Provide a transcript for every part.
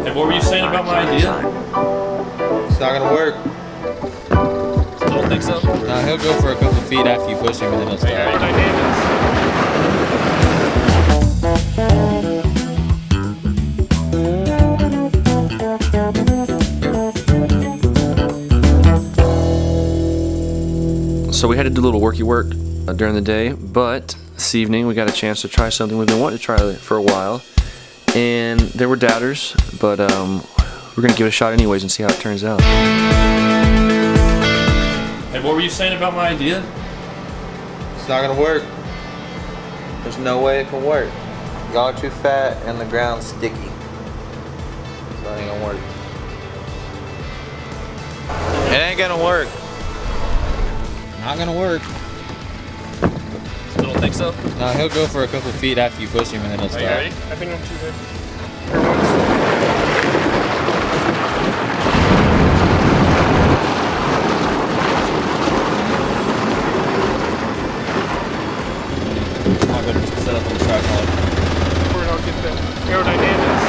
Hey, what were you saying about my idea? It's not gonna work. Still don't think so? Nah, he'll go for a couple feet after you push him and then he'll stop. So we had to do a little worky work during the day, but this evening we got a chance to try something we've been wanting to try for a while. And there were doubters, but we're gonna give it a shot anyways and see how it turns out. Hey, what were you saying about my idea? It's not gonna work. There's no way it can work. Y'all are too fat and the ground's sticky. So it ain't gonna work. It ain't gonna work. Not gonna work. Still don't think so? No, he'll go for a couple feet after you push him and then he'll stop. Are you ready? I think I'm too big. I better just set up on the tripod. Before it all gets the aerodynamics.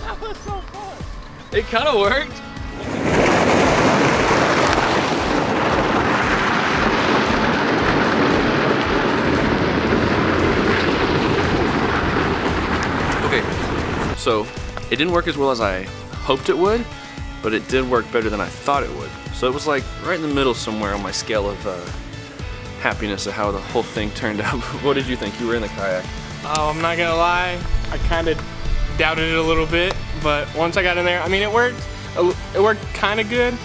That was so fun. It kind of worked. Okay, so it didn't work as well as I hoped it would, but it did work better than I thought it would. So it was like right in the middle somewhere on my scale of happiness of how the whole thing turned out. What did you think? You were in the kayak. Oh, I'm not gonna lie. I kind of doubted it a little bit, but once I got in there, I mean, it worked. It worked kind of good,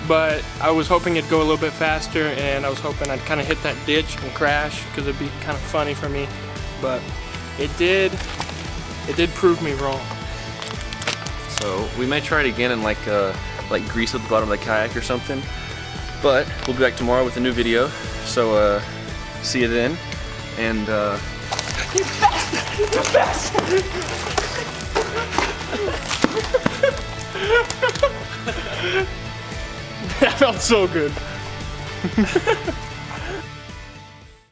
but I was hoping it'd go a little bit faster, and I was hoping I'd kind of hit that ditch and crash because it'd be kind of funny for me. But it did prove me wrong. So we may try it again and like grease at the bottom of the kayak or something. But we'll be back tomorrow with a new video. So see you then. And You bastard! You bastard! That felt so good.